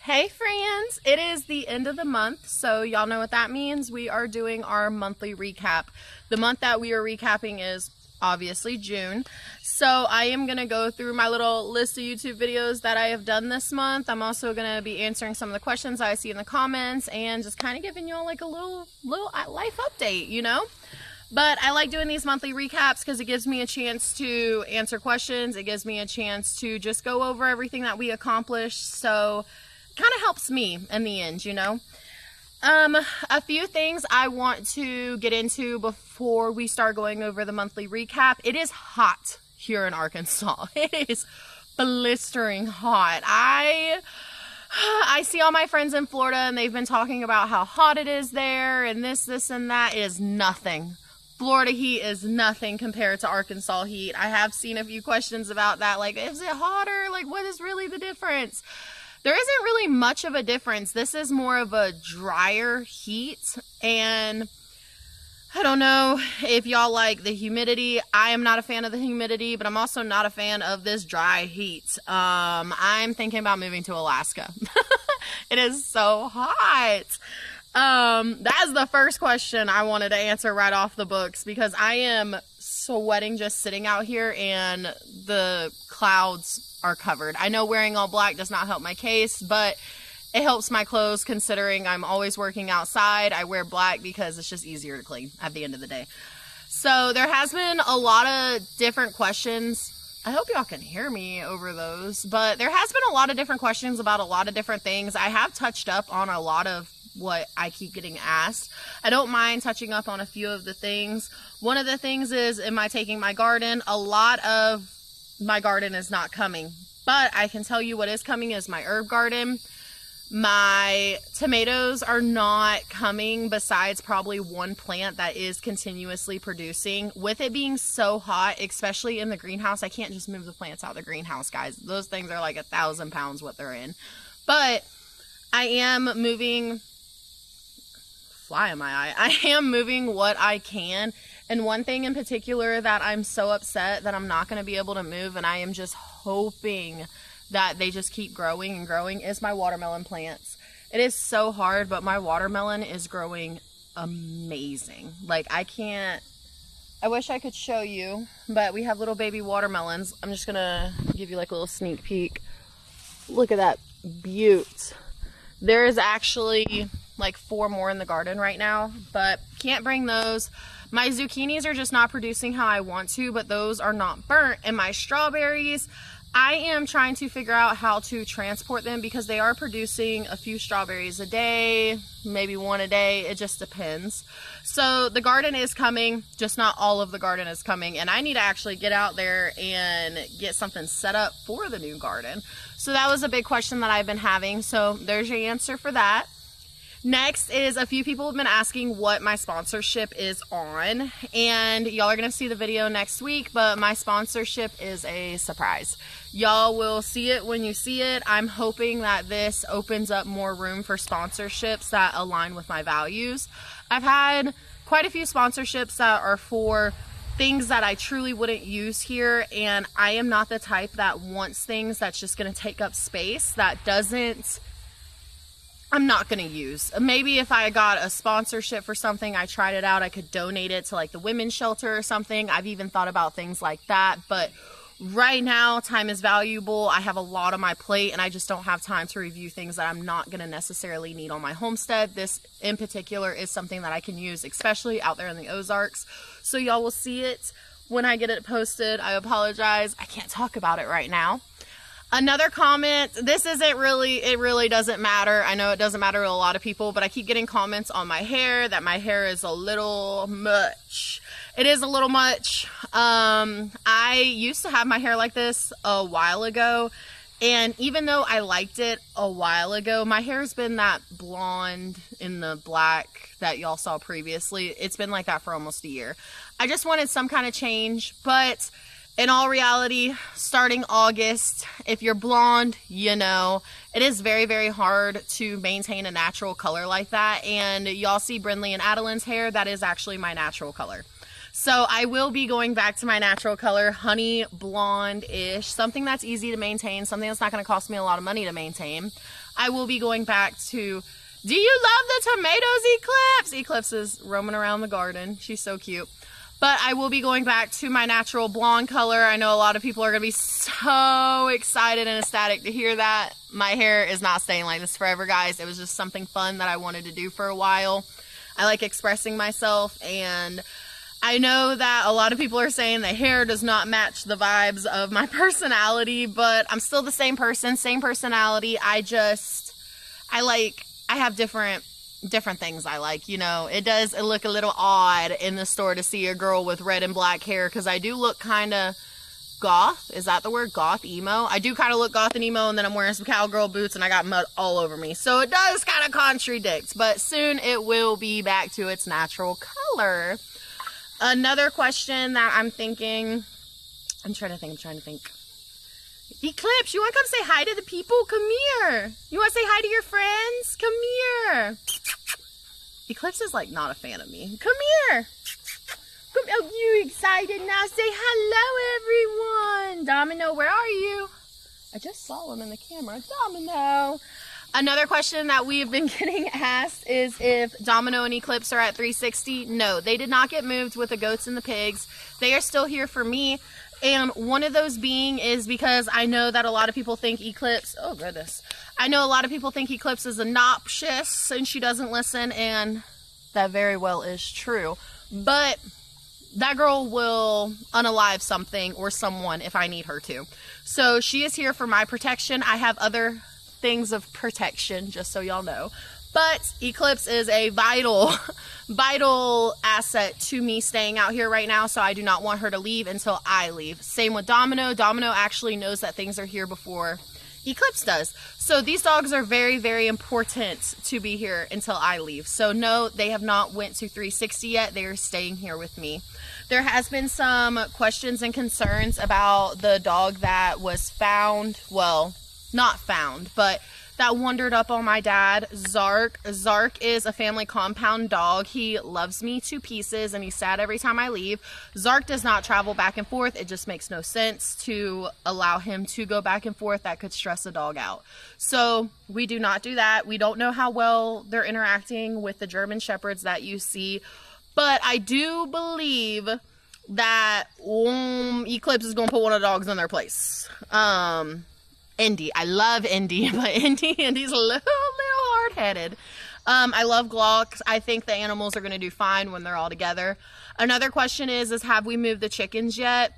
Hey friends, it is the end of the month, so y'all know what that means. We are doing our monthly recap. The month that we are recapping is obviously June. So I am going to go through my little list of YouTube videos that I have done this month. I'm also going to be answering some of the questions I see in the comments and just kind of giving y'all like a little life update, you know? But I like doing these monthly recaps because it gives me a chance to answer questions. It gives me a chance to just go over everything that we accomplished. So kind of helps me in the end, you know. A few things I want to get into before we start going over the monthly recap. It is hot here in Arkansas. It is blistering hot. I see all my friends in Florida and they've been talking about how hot it is there and this and that. It is nothing. Florida heat is nothing compared to Arkansas heat. I have seen a few questions about that, like, is it hotter? Like, what is really the difference? There isn't really much of a difference. This is more of a drier heat, and I don't know if y'all like the humidity. I am not a fan of the humidity, but I'm also not a fan of this dry heat. I'm thinking about moving to Alaska. It is so hot. That's the first question I wanted to answer right off the books, because I am sweating just sitting out here and the clouds are covered. I know wearing all black does not help my case, but it helps my clothes considering I'm always working outside. I wear black because it's just easier to clean at the end of the day. So there has been a lot of different questions. I hope y'all can hear me over those, but there has been a lot of different questions about a lot of different things. I have touched up on a lot of what I keep getting asked. I don't mind touching up on a few of the things. One of the things is, am I taking my garden? A lot of my garden is not coming, but I can tell you what is coming is my herb garden. My tomatoes are not coming, besides probably one plant that is continuously producing. With it being so hot, especially in the greenhouse, I can't just move the plants out of the greenhouse, guys. Those things are like 1,000 pounds what they're in. But I am moving, fly in my eye, I am moving what I can. And one thing in particular that I'm so upset that I'm not going to be able to move, and I am just hoping that they just keep growing and growing, is my watermelon plants. It is so hard, but my watermelon is growing amazing. Like, I wish I could show you, but we have little baby watermelons. I'm just going to give you like a little sneak peek. Look at that beaut. There is actually like 4 more in the garden right now, but can't bring those. My zucchinis are just not producing how I want to, but those are not burnt. And my strawberries, I am trying to figure out how to transport them because they are producing a few strawberries a day, maybe 1 a day. It just depends. So the garden is coming, just not all of the garden is coming. And I need to actually get out there and get something set up for the new garden. So that was a big question that I've been having. So there's your answer for that. Next is, a few people have been asking what my sponsorship is on, and y'all are going to see the video next week, but my sponsorship is a surprise. Y'all will see it when you see it. I'm hoping that this opens up more room for sponsorships that align with my values. I've had quite a few sponsorships that are for things that I truly wouldn't use here, and I am not the type that wants things that's just going to take up space that I'm not going to use. Maybe if I got a sponsorship for something, I tried it out, I could donate it to like the women's shelter or something. I've even thought about things like that, but right now time is valuable. I have a lot on my plate and I just don't have time to review things that I'm not going to necessarily need on my homestead. This in particular is something that I can use, especially out there in the Ozarks. So y'all will see it when I get it posted. I apologize, I can't talk about it right now. Another comment, this isn't really, it really doesn't matter. I know it doesn't matter to a lot of people, but I keep getting comments on my hair that my hair is a little much. It is a little much. I used to have my hair like this a while ago, and even though I liked it a while ago, my hair's been that blonde in the black that y'all saw previously. It's been like that for almost a year. I just wanted some kind of change, but in all reality, starting August, if you're blonde, you know, it is very, very hard to maintain a natural color like that. And y'all see Brindley and Adeline's hair, that is actually my natural color. So I will be going back to my natural color, honey blonde-ish, something that's easy to maintain, something that's not going to cost me a lot of money to maintain. I will be going back to, do you love the tomatoes, Eclipse? Eclipse is roaming around the garden. She's so cute. But I will be going back to my natural blonde color. I know a lot of people are going to be so excited and ecstatic to hear that. My hair is not staying like this forever, guys. It was just something fun that I wanted to do for a while. I like expressing myself, and I know that a lot of people are saying the hair does not match the vibes of my personality, but I'm still the same person, same personality. I have different things I like, you know. It does look a little odd in the store to see a girl with red and black hair, because I do look kind of goth. Is that the word? Goth, emo? I do kind of look goth and emo, and then I'm wearing some cowgirl boots and I got mud all over me. So it does kind of contradict, but soon it will be back to its natural color. Another question that I'm thinking, I'm trying to think. Eclipse, you want to come say hi to the people? Come here. You want to say hi to your friends? Come here. Eclipse is like not a fan of me. Come here. Come, oh, you excited now? Say hello, everyone. Domino, where are you? I just saw him in the camera. Domino. Another question that we've been getting asked is if Domino and Eclipse are at 360. No, they did not get moved with the goats and the pigs. They are still here for me. And one of those being is because I know that a lot of people think Eclipse, oh goodness, I know a lot of people think Eclipse is obnoxious and she doesn't listen, and that very well is true. But that girl will unalive something or someone if I need her to. So she is here for my protection. I have other things of protection, just so y'all know. But Eclipse is a vital asset to me staying out here right now, so I do not want her to leave until I leave. Same with Domino. Domino actually knows that things are here before Eclipse does. So these dogs are very, very important to be here until I leave. So no, they have not went to 360 yet. They are staying here with me. There has been some questions and concerns about the dog that was found. Well, not found, but that wandered up on my dad, Zark. Zark is a family compound dog. He loves me to pieces and he's sad every time I leave. Zark does not travel back and forth. It just makes no sense to allow him to go back and forth. That could stress a dog out. So we do not do that. We don't know how well they're interacting with the German Shepherds that you see, but I do believe that Eclipse is going to put one of the dogs in their place. Indy. I love Indy, but Indy's a little hard-headed. I love Glock. I think the animals are going to do fine when they're all together. Another question is have we moved the chickens yet?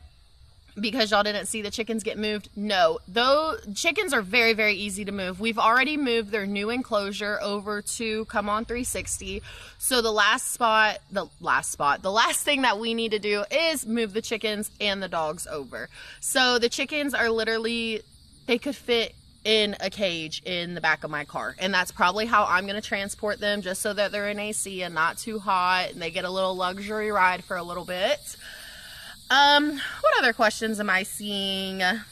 Because y'all didn't see the chickens get moved. No, those chickens are very, very easy to move. We've already moved their new enclosure over to Come On 360. So the last thing that we need to do is move the chickens and the dogs over. So the chickens are literally, they could fit in a cage in the back of my car. And that's probably how I'm going to transport them, just so that they're in AC and not too hot and they get a little luxury ride for a little bit. What other questions am I seeing? There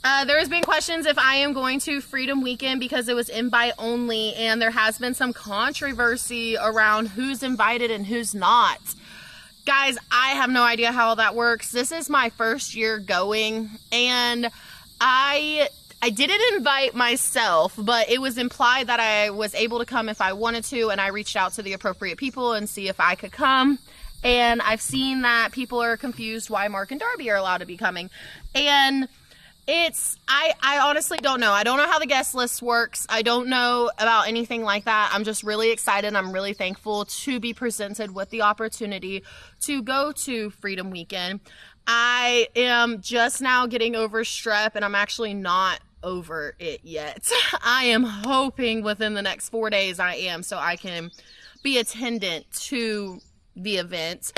has been questions if I am going to Freedom Weekend because it was invite only, and there has been some controversy around who's invited and who's not. Guys, I have no idea how that works. This is my first year going, and I didn't invite myself, but it was implied that I was able to come if I wanted to, and I reached out to the appropriate people and see if I could come. And I've seen that people are confused why Mark and Darby are allowed to be coming. And I honestly don't know. I don't know how the guest list works. I don't know about anything like that. I'm just really excited. I'm really thankful to be presented with the opportunity to go to Freedom Weekend. I am just now getting over strep, and I'm actually not over it yet. I am hoping within the next 4 days I am, so I can be attendant to the event.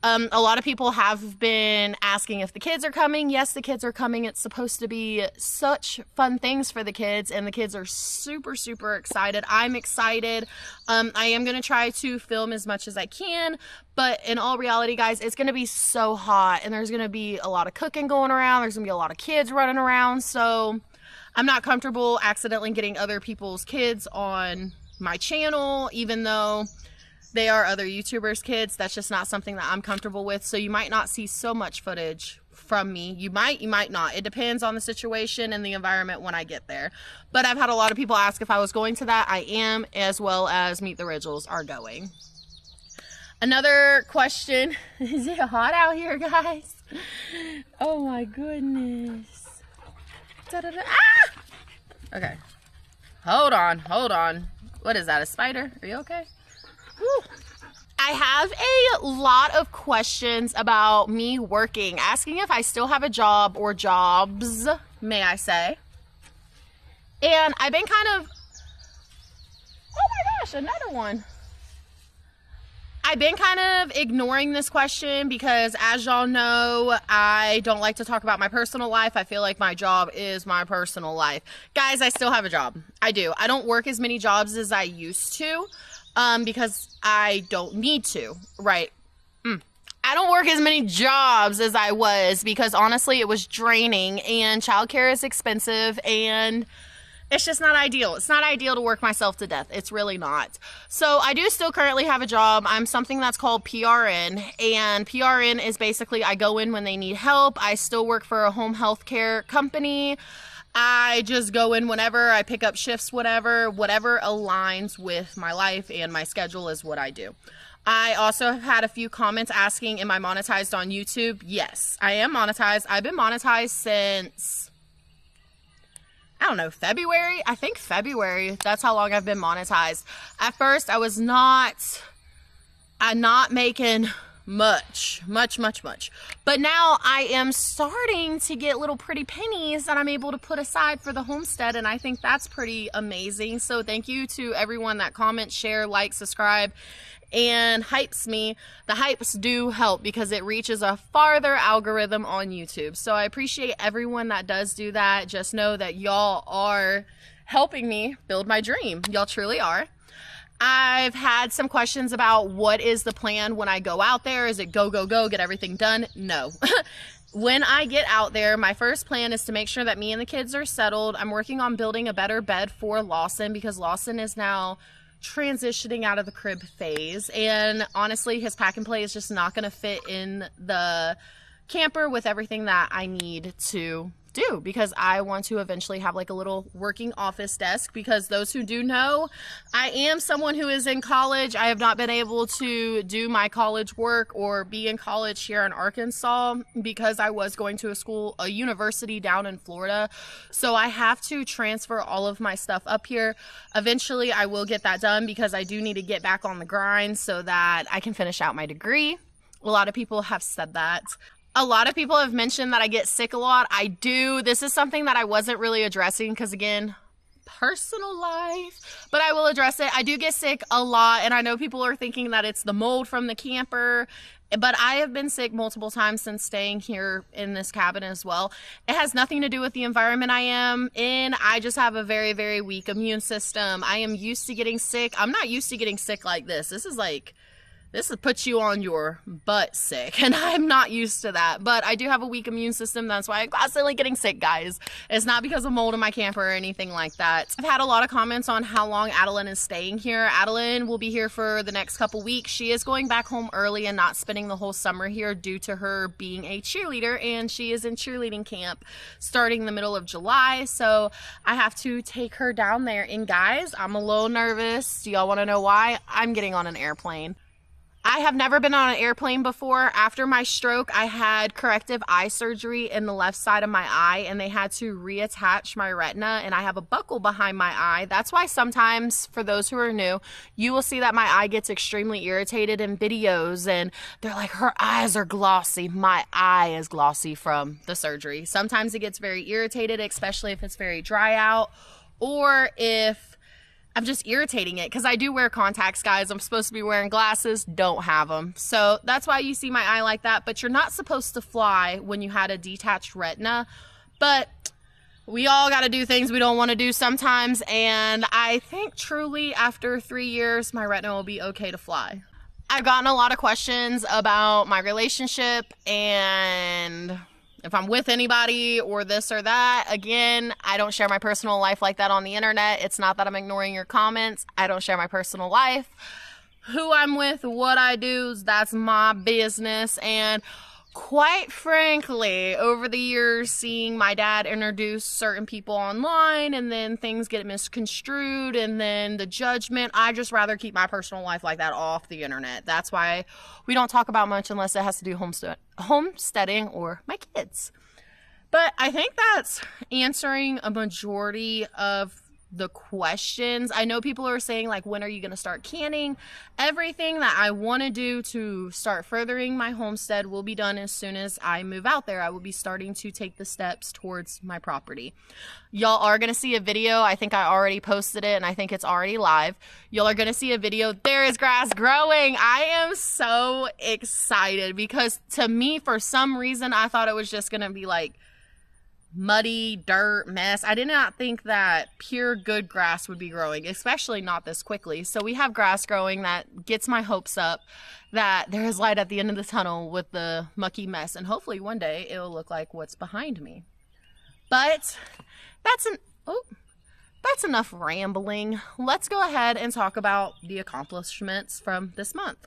A lot of people have been asking if the kids are coming. Yes, the kids are coming. It's supposed to be such fun things for the kids, and the kids are super, super excited. I'm excited. I am going to try to film as much as I can, but in all reality, guys, it's going to be so hot, and there's going to be a lot of cooking going around. There's going to be a lot of kids running around, so I'm not comfortable accidentally getting other people's kids on my channel, even though they are other YouTubers' kids. That's just not something that I'm comfortable with. So you might not see so much footage from me. You might not. It depends on the situation and the environment when I get there. But I've had a lot of people ask if I was going to that. I am, as well as Meet the Ridgels are going. Another question, is it hot out here, guys? Oh my goodness. Da-da-da. Ah! Okay. Hold on. What is that, a spider? Are you okay? Whew. I have a lot of questions about me working, asking if I still have a job or jobs, may I say. And I've been kind of, oh my gosh, another one. I've been kind of ignoring this question because, as y'all know, I don't like to talk about my personal life. I feel like my job is my personal life. Guys, I still have a job. I do. I don't work as many jobs as I used to because I don't need to, right? I don't work as many jobs as I was because, honestly, it was draining, and childcare is expensive, and it's just not ideal. It's not ideal to work myself to death. It's really not. So I do still currently have a job. I'm something that's called PRN, and PRN is basically I go in when they need help. I still work for a home health care company. I just go in whenever. I pick up shifts, whatever aligns with my life and my schedule is what I do. I also have had a few comments asking, am I monetized on YouTube? Yes, I am monetized. I've been monetized since, I don't know, February? I think February. That's how long I've been monetized. At first, I was not making much. But now I am starting to get little pretty pennies that I'm able to put aside for the homestead, and I think that's pretty amazing. So thank you to everyone that comments, share, like, subscribe, and hypes me. The hypes do help because it reaches a farther algorithm on YouTube. So I appreciate everyone that does do that. Just know that y'all are helping me build my dream. Y'all truly are. I've had some questions about what is the plan when I go out there. Is it go, get everything done? No. When I get out there, my first plan is to make sure that me and the kids are settled. I'm working on building a better bed for Lawson because Lawson is now transitioning out of the crib phase, and honestly his pack and play is just not going to fit in the camper with everything that I need to do, because I want to eventually have like a little working office desk, because those who do know, I am someone who is in college. I have not been able to do my college work or be in college here in Arkansas because I was going to a university down in Florida. So I have to transfer all of my stuff up here. Eventually I will get that done because I do need to get back on the grind so that I can finish out my degree. A lot of people have said that. A lot of people have mentioned that I get sick a lot. I do. This is something that I wasn't really addressing because, again, personal life, but I will address it. I do get sick a lot, and I know people are thinking that it's the mold from the camper, but I have been sick multiple times since staying here in this cabin as well. It has nothing to do with the environment I am in. I just have a very, very weak immune system. I am used to getting sick. I'm not used to getting sick like this. This puts you on your butt sick, and I'm not used to that. But I do have a weak immune system. That's why I'm constantly getting sick, guys. It's not because of mold in my camper or anything like that. I've had a lot of comments on how long Adeline is staying here. Adeline will be here for the next couple weeks. She is going back home early and not spending the whole summer here due to her being a cheerleader, and she is in cheerleading camp starting the middle of July. So I have to take her down there. And guys, I'm a little nervous. Do y'all want to know why? I'm getting on an airplane. I have never been on an airplane before. After my stroke, I had corrective eye surgery in the left side of my eye, and they had to reattach my retina, and I have a buckle behind my eye. That's why sometimes, for those who are new, you will see that my eye gets extremely irritated in videos, and they're like, her eyes are glossy. My eye is glossy from the surgery. Sometimes it gets very irritated, especially if it's very dry out, or if I'm just irritating it, because I do wear contacts, guys. I'm supposed to be wearing glasses, don't have them. So that's why you see my eye like that. But you're not supposed to fly when you had a detached retina. But we all got to do things we don't want to do sometimes. And I think truly after 3 years, my retina will be okay to fly. I've gotten a lot of questions about my relationship and if I'm with anybody or this or that. Again, I don't share my personal life like that on the internet. It's not that I'm ignoring your comments. I don't share my personal life. Who I'm with, what I do, that's my business. And quite frankly, over the years, seeing my dad introduce certain people online and then things get misconstrued and then the judgment, I just rather keep my personal life like that off the internet. That's why we don't talk about much unless it has to do homesteading or my kids. But I think that's answering a majority of the questions. I know people are saying, like, when are you going to start canning? Everything that I want to do to start furthering my homestead will be done as soon as I move out there. I will be starting to take the steps towards my property. Y'all are going to see a video. I think I already posted it and I think it's already live. Y'all are going to see a video. There is grass growing. I am so excited because to me, for some reason, I thought it was just going to be like muddy dirt mess. I did not think that pure good grass would be growing, especially not this quickly. So we have grass growing that gets my hopes up that there is light at the end of the tunnel with the mucky mess, and hopefully one day it'll look like what's behind me. But that's enough rambling. Let's go ahead and talk about the accomplishments from this month.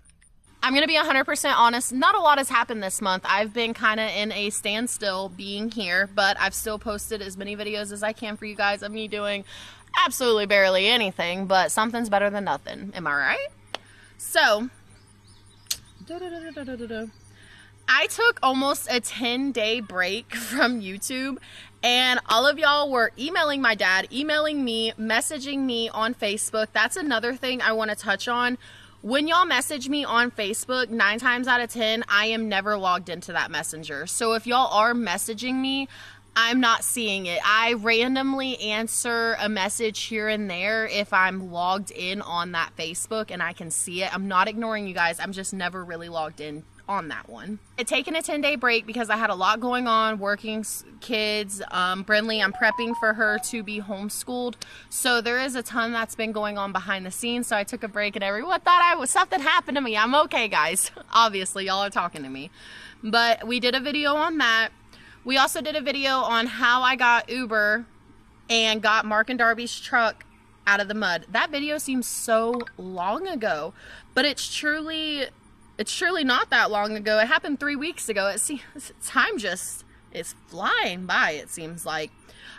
I'm going to be 100% honest. Not a lot has happened this month. I've been kind of in a standstill being here, but I've still posted as many videos as I can for you guys of me doing absolutely barely anything, but something's better than nothing. Am I right? So, I took almost a 10-day break from YouTube, and all of y'all were emailing my dad, emailing me, messaging me on Facebook. That's another thing I want to touch on. When y'all message me on Facebook, 9 times out of 10, I am never logged into that messenger. So if y'all are messaging me, I'm not seeing it. I randomly answer a message here and there if I'm logged in on that Facebook and I can see it. I'm not ignoring you guys. I'm just never really logged in on that one. I've taken a 10-day break because I had a lot going on, working kids. Brinley, I'm prepping for her to be homeschooled. So there is a ton that's been going on behind the scenes. So I took a break and everyone thought something happened to me. I'm okay, guys. Obviously, y'all are talking to me. But we did a video on that. We also did a video on how I got Uber and got Mark and Darby's truck out of the mud. That video seems so long ago, but it's truly not that long ago. It happened 3 weeks ago. Time just is flying by, it seems like.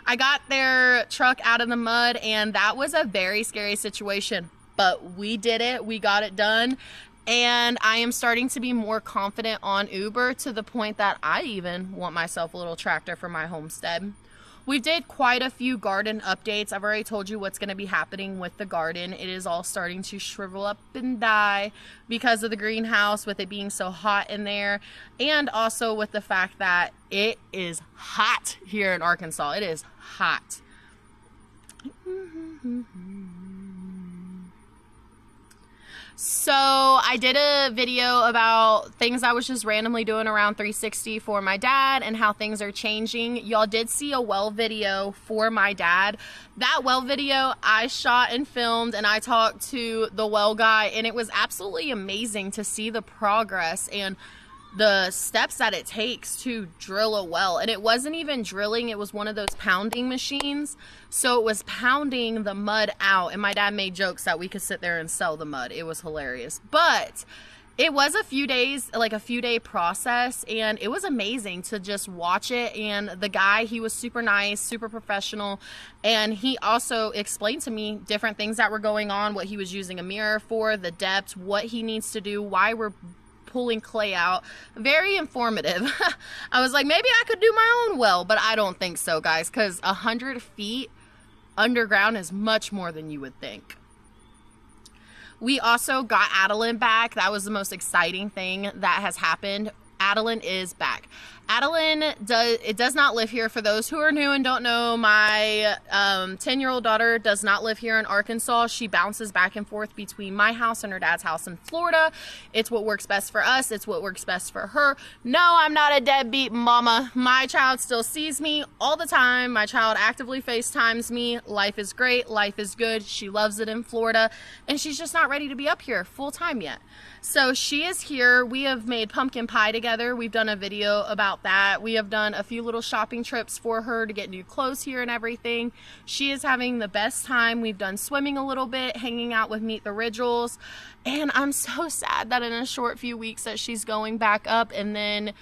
I got their truck out of the mud, and that was a very scary situation, but we did it. We got it done, and I am starting to be more confident on Uber to the point that I even want myself a little tractor for my homestead. We did quite a few garden updates. I've already told you what's going to be happening with the garden. It is all starting to shrivel up and die because of the greenhouse, with it being so hot in there, and also with the fact that it is hot here in Arkansas. It is hot. So I did a video about things I was just randomly doing around 360 for my dad and how things are changing. Y'all did see a well video for my dad. That well video I shot and filmed, and I talked to the well guy, and it was absolutely amazing to see the progress and the steps that it takes to drill a well. And it wasn't even drilling, it was one of those pounding machines. So it was pounding the mud out, and my dad made jokes that we could sit there and sell the mud. It was hilarious. But it was a few days, like a few day process, and it was amazing to just watch it. And the guy, he was super nice, super professional, and he also explained to me different things that were going on, what he was using a mirror for, the depth, what he needs to do, why we're pulling clay out. Very informative. I was like, maybe I could do my own well, but I don't think so, guys, because 100 feet underground is much more than you would think. We also got Adeline back. That was the most exciting thing that has happened. Adeline is back. Adeline does not live here. For those who are new and don't know, my 10-year-old daughter does not live here in Arkansas. She bounces back and forth between my house and her dad's house in Florida. It's what works best for us. It's what works best for her. No, I'm not a deadbeat mama. My child still sees me all the time. My child actively FaceTimes me. Life is great. Life is good. She loves it in Florida, and she's just not ready to be up here full time yet. So she is here. We have made pumpkin pie together. We've done a video about that. We have done a few little shopping trips for her to get new clothes here and everything. She is having the best time. We've done swimming a little bit, hanging out with Meet the Ridgels, and I'm so sad that in a short few weeks that she's going back up, and then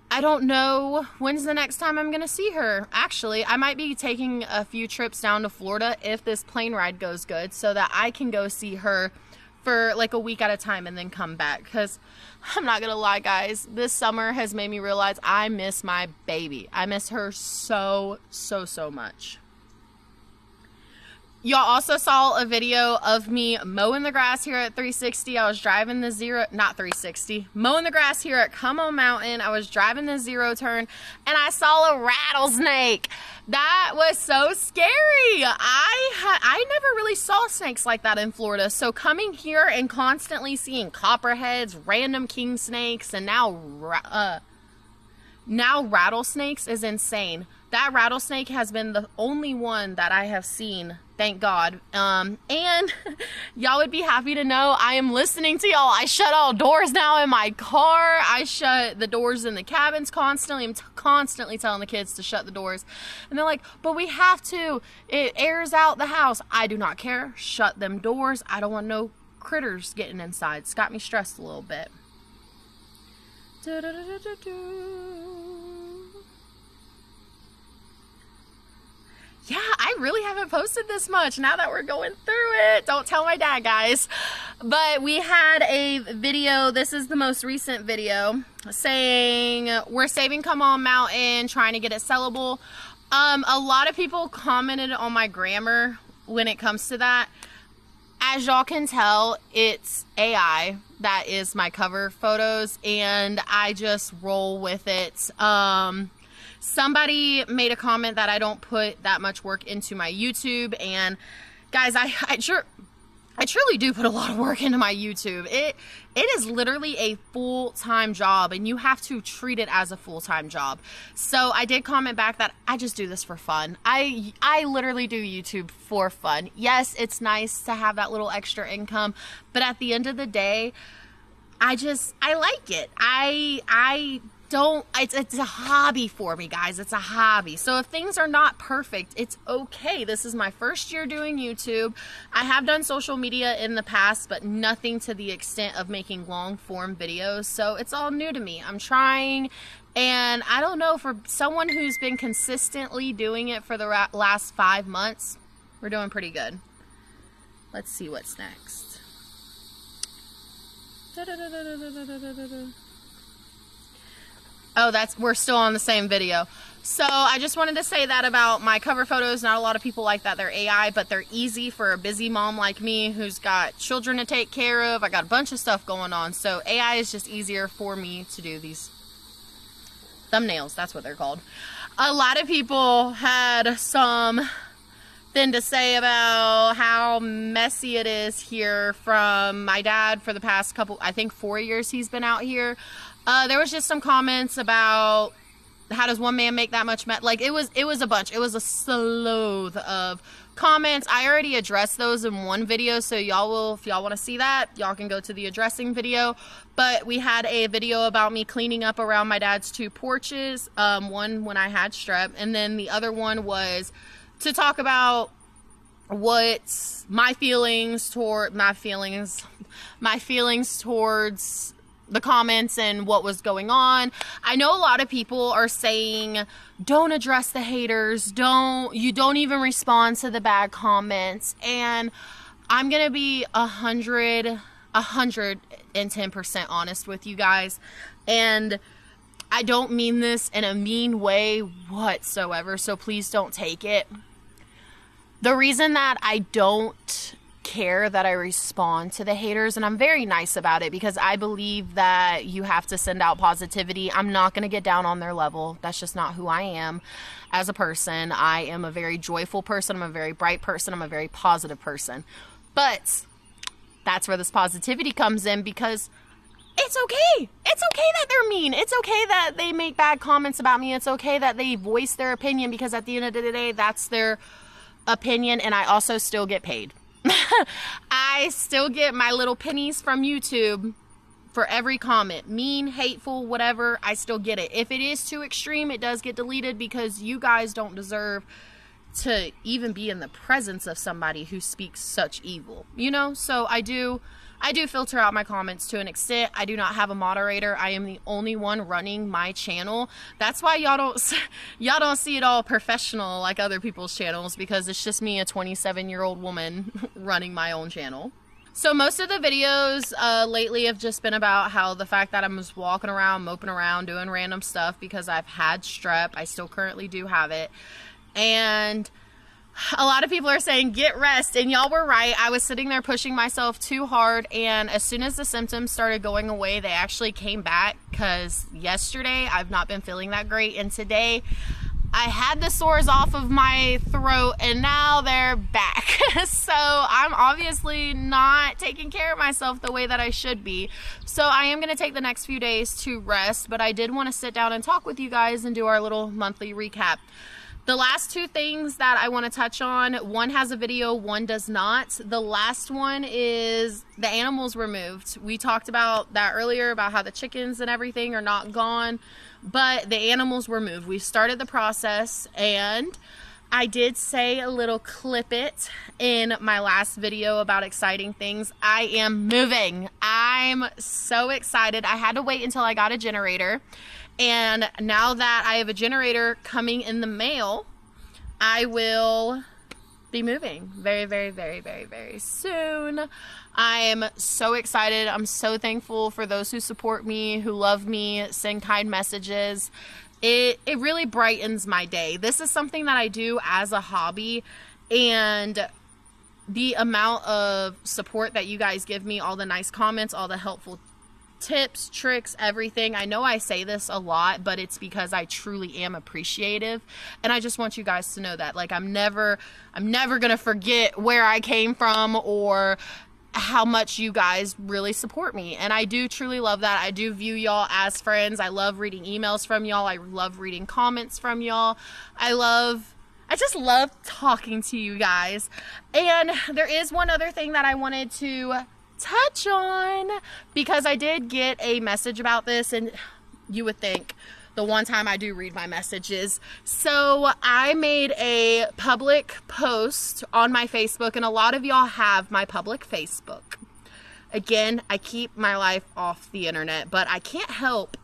I don't know when's the next time I'm gonna see her. Actually, I might be taking a few trips down to Florida if this plane ride goes good, so that I can go see her for like a week at a time and then come back. Because I'm not gonna lie, guys, this summer has made me realize I miss my baby. I miss her so much. Y'all also saw a video of me mowing the grass here at 360. I was driving the mowing the grass here at Come On Mountain. I was driving the zero turn and I saw a rattlesnake. That was so scary. I never really saw snakes like that in Florida. So coming here and constantly seeing copperheads, random king snakes, and now rattlesnakes is insane. That rattlesnake has been the only one that I have seen, thank God. And y'all would be happy to know I am listening to y'all. I shut all doors now in my car. I shut the doors in the cabins constantly. I'm constantly telling the kids to shut the doors. And they're like, but we have to. It airs out the house. I do not care. Shut them doors. I don't want no critters getting inside. It's got me stressed a little bit. Yeah, I really haven't posted this much now that we're going through it. Don't tell my dad, guys. But we had a video, this is the most recent video, saying we're saving Come On Mountain, trying to get it sellable. A lot of people commented on my grammar when it comes to that. As y'all can tell, it's AI that is my cover photos, and I just roll with it. Somebody made a comment that I don't put that much work into my YouTube, and guys, I truly do put a lot of work into my YouTube. It is literally a full-time job, and you have to treat it as a full-time job. So I did comment back that I just do this for fun. I literally do YouTube for fun. Yes, it's nice to have that little extra income, but at the end of the day, I like it. It's a hobby for me, guys. It's a hobby. So if things are not perfect, it's okay. This is my first year doing YouTube. I have done social media in the past, but nothing to the extent of making long form videos. So it's all new to me. I'm trying, and I don't know, for someone who's been consistently doing it for the last 5 months, we're doing pretty good. Let's see what's next. Oh, we're still on the same video. So I just wanted to say that about my cover photos. Not a lot of people like that. They're AI, but they're easy for a busy mom like me who's got children to take care of. I got a bunch of stuff going on. So AI is just easier for me to do these thumbnails. That's what they're called. A lot of people had something to say about how messy it is here from my dad for the past couple, I think 4 years he's been out here. There was just some comments about how does one man make that much mess? Like, it was a bunch. It was a sloth of comments. I already addressed those in one video, so y'all will, if y'all want to see that, y'all can go to the addressing video. But we had a video about me cleaning up around my dad's 2 porches. One when I had strep, and then the other one was to talk about what's my feelings towards the comments and what was going on. I know a lot of people are saying, don't address the haters, you don't even respond to the bad comments. And I'm gonna be 110% honest with you guys, and I don't mean this in a mean way whatsoever, so please don't take it. The reason that I don't care that I respond to the haters, and I'm very nice about it because I believe that you have to send out positivity. I'm not going to get down on their level. That's just not who I am as a person. I am a very joyful person. I'm a very bright person. I'm a very positive person. But that's where this positivity comes in, because it's okay. It's okay that they're mean. It's okay that they make bad comments about me. It's okay that they voice their opinion, because at the end of the day, that's their opinion, and I also still get paid. I still get my little pennies from YouTube for every comment. Mean, hateful, whatever, I still get it. If it is too extreme, it does get deleted, because you guys don't deserve to even be in the presence of somebody who speaks such evil, you know? So I do filter out my comments to an extent. I do not have a moderator. I am the only one running my channel. That's why y'all don't see it all professional like other people's channels, because it's just me, a 27-year-old woman, running my own channel. So most of the videos lately have just been about how the fact that I'm just walking around, moping around, doing random stuff because I've had strep. I still currently do have it. And a lot of people are saying, get rest. And y'all were right. I was sitting there pushing myself too hard. And as soon as the symptoms started going away, they actually came back, because yesterday I've not been feeling that great. And today I had the sores off of my throat and now they're back. So I'm obviously not taking care of myself the way that I should be. So I am going to take the next few days to rest, but I did want to sit down and talk with you guys and do our little monthly recap. The last two things that I want to touch on, one has a video, one does not. The last one is the animals were moved. We talked about that earlier, about how the chickens and everything are not gone, but the animals were moved. We started the process, and I did say a little clip it in my last video about exciting things. I am moving. I'm so excited. I had to wait until I got a generator. And now that I have a generator coming in the mail, I will be moving very, very, very, very, very soon. I'm so excited. I'm so thankful for those who support me, who love me, send kind messages. It really brightens my day. This is something that I do as a hobby, and the amount of support that you guys give me, all the nice comments, all the helpful tips, tricks, everything. I know I say this a lot, but it's because I truly am appreciative, and I just want you guys to know that. Like, I'm never gonna forget where I came from or how much you guys really support me, and I do truly love that. I do view y'all as friends. I love reading emails from y'all. I love reading comments from y'all. I just love talking to you guys. And there is one other thing that I wanted to touch on, because I did get a message about this, and you would think the one time I do read my messages. So I made a public post on my Facebook, and a lot of y'all have my public Facebook. Again, I keep my life off the internet, but I can't help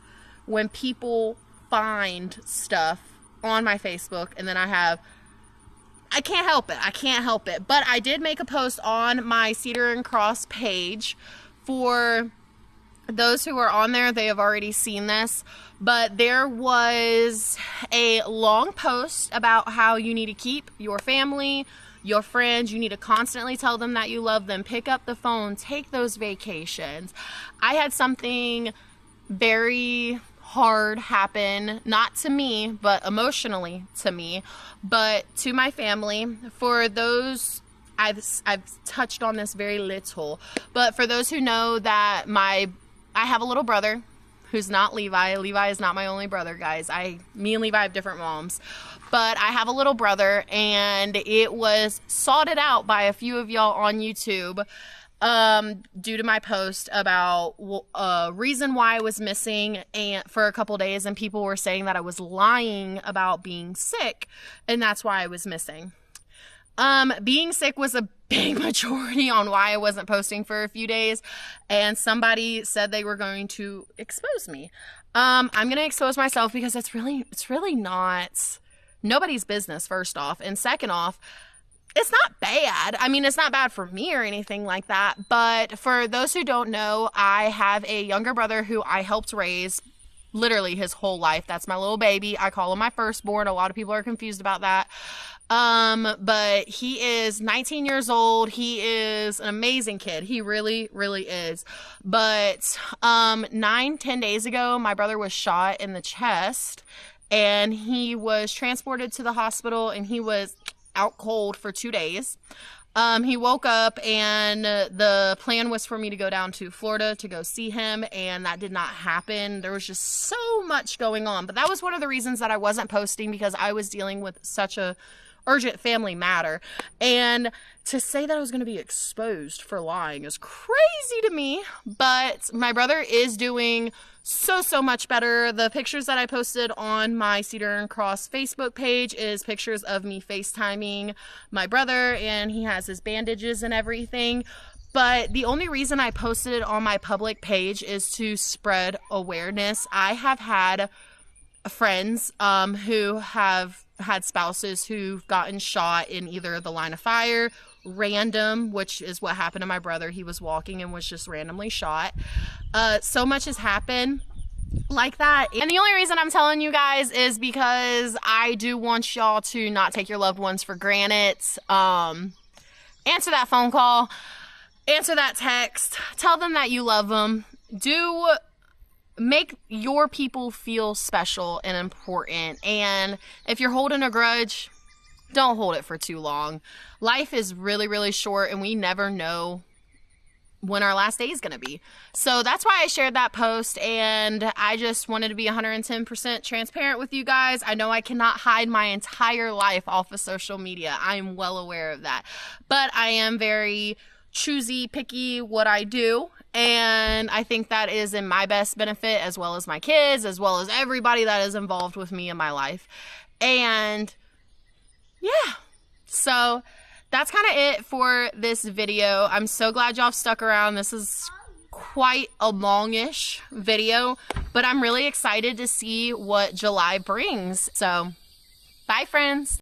when people find stuff on my Facebook, and then I can't help it. I can't help it. But I did make a post on my Cedar and Cross page. For those who are on there, they have already seen this. But there was a long post about how you need to keep your family, your friends. You need to constantly tell them that you love them. Pick up the phone. Take those vacations. I had something very hard happen, not to me, but emotionally to me, but to my family. For those, I've touched on this very little, but for those who know that I have a little brother who's not Levi. Levi is not my only brother, guys. Me and Levi have different moms, but I have a little brother, and it was sorted out by a few of y'all on YouTube due to my post about reason why I was missing for a couple days, and people were saying that I was lying about being sick, and that's why I was missing. Being sick was a big majority on why I wasn't posting for a few days, and somebody said they were going to expose me. I'm going to expose myself because it's really not nobody's business, first off, and second off, it's not bad. I mean, it's not bad for me or anything like that. But for those who don't know, I have a younger brother who I helped raise literally his whole life. That's my little baby. I call him my firstborn. A lot of people are confused about that. But he is 19 years old. He is an amazing kid. He really, really is. But 9-10 days ago, my brother was shot in the chest, and he was transported to the hospital, and he was out cold for 2 days. He woke up, and the plan was for me to go down to Florida to go see him, and that did not happen. There was just so much going on, but that was one of the reasons that I wasn't posting, because I was dealing with such a urgent family matter. And to say that I was going to be exposed for lying is crazy to me. But my brother is doing so much better. The pictures that I posted on my Cedar and Cross Facebook page is pictures of me FaceTiming my brother, and he has his bandages and everything. But the only reason I posted it on my public page is to spread awareness. I have had friends who have had spouses who've gotten shot in either the line of fire, random, which is what happened to my brother. He was walking and was just randomly shot. So much has happened like that. And the only reason I'm telling you guys is because I do want y'all to not take your loved ones for granted. Answer that phone call. Answer that text. Tell them that you love them. Make your people feel special and important. And if you're holding a grudge, don't hold it for too long. Life is really short, and we never know when our last day is going to be. So that's why I shared that post, and I just wanted to be 110% transparent with you guys. I know I cannot hide my entire life off of social media. I'm well aware of that. But I am very choosy, picky what I do. And I think that is in my best benefit, as well as my kids, as well as everybody that is involved with me in my life. And yeah, so that's kind of it for this video. I'm so glad y'all stuck around. This is quite a longish video, but I'm really excited to see what July brings. So bye, friends.